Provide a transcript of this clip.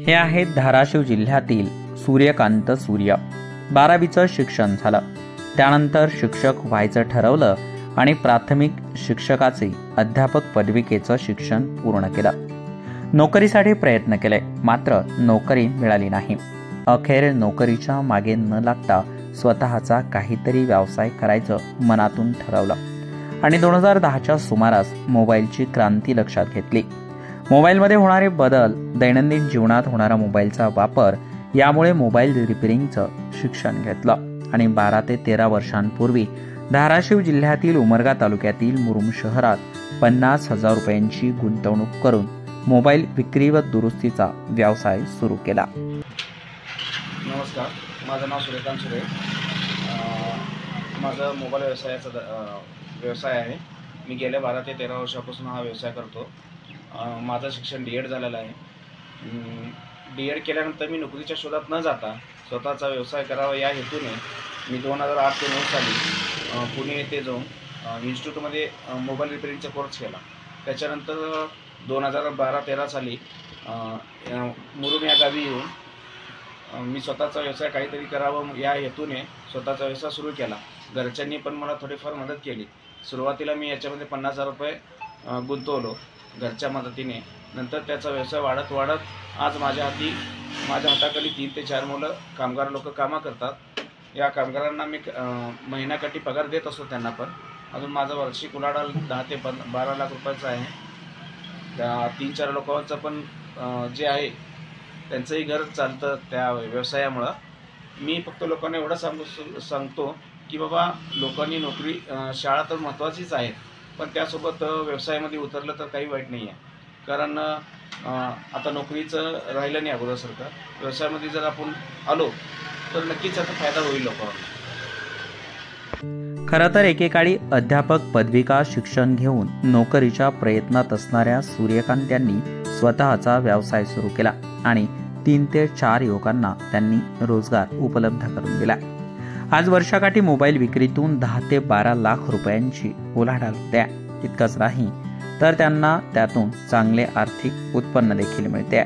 हे आहेत धाराशिव जिल्ह्यातील सूर्यकांत सूर्य. 12वीचं शिक्षण झालं, त्यानंतर शिक्षक व्हायचं ठरवलं आणि प्राथमिक शिक्षकाचे अध्यापक पदविकेचं शिक्षण पूर्ण केलं. नोकरीसाठी प्रयत्न केले, मात्र नोकरी मिळाली नाही. अखेर नोकरीच्या मागे न लागता स्वतःचा काहीतरी व्यवसाय करायचं मनातून ठरवलं आणि 2010च्या सुमारास मोबाईलची क्रांती लक्षात घेतली. मोबाईलमध्ये होणारे बदल, दैनंदिन जीवनात होणारा मोबाईलचा वापर, यामुळे मोबाईल रिपेअरिंगचं शिक्षण घेतलं आणि 12 ते 13 वर्षांपूर्वी धाराशिव जिल्ह्यातील उमरगा तालुक्यातील मुरुम शहरात 50,000 रुपयांची गुंतवणूक करून मोबाईल विक्री व दुरुस्तीचा व्यवसाय सुरू केला. नमस्कार, माझं नाव सूर्यकांत सूर्य. माझा मोबाईल व्यवसाय आहे. मी गेल्या 12 ते 13 वर्षापासून हा व्यवसाय करतो. माझं शिक्षण D.Ed झालेलं आहे. D.Ed केल्यानंतर मी नोकरीच्या शोधात न जाता स्वतःचा व्यवसाय करावा या हेतूने मी 2008 ते 9 साली पुणे येथे जाऊन इन्स्टिट्यूटमध्ये मोबाईल रिपेअरिंगचा कोर्स केला. त्याच्यानंतर 2012-13 साली मुरुम या गावी येऊन मी स्वतःचा व्यवसाय काहीतरी करावं या हेतूने स्वतःचा व्यवसाय सुरू केला. घरच्यांनी पण मला थोडीफार मदत केली. सुरुवातीला मी याच्यामध्ये 50,000 रुपये गुंतवलो घरच्या मदतीने. नंतर त्याचा व्यवसाय वाढत आज माझ्या हाताखाली 3 ते 4 मुलं कामगार लोक कामं करतात. या कामगारांना मी महिन्याकाठी पगार देत असतो त्यांना. पण अजून माझा वार्षिक उलाढाल 10 ते 12 लाख रुपयाचा आहे. त्या 3-4 लोकांचं पण जे आहे त्यांचंही घर चालतं त्या व्यवसायामुळं. मी फक्त लोकांना एवढं सांगतो की बाबा, लोकांनी नोकरी, शाळा तर महत्त्वाचीच आहे, पण त्यासोबत व्यवसायामध्ये उतरलं तर काही वाईट नाही आहे. कारण आता नोकरीचं राहिलं नाही अगोदरसारखं. व्यवसायामध्ये जर आपण आलो तर नक्कीच याचा फायदा होईल लोकांना. खरं तर एकेकाळी अध्यापक पदविका शिक्षण घेऊन नोकरीच्या प्रयत्नात असणाऱ्या सूर्यकांत यांनी स्वतःचा व्यवसाय सुरू केला आणि 3 ते 4 युवकांना त्यांनी रोजगार उपलब्ध करून दिला. आज वर्षाकाठी मोबाईल विक्रीतून 10 ते 12 लाख रुपयांची उलाढाल होते. इतकंच नाही तर त्यांना त्यातून चांगले आर्थिक उत्पन्न देखील मिळते.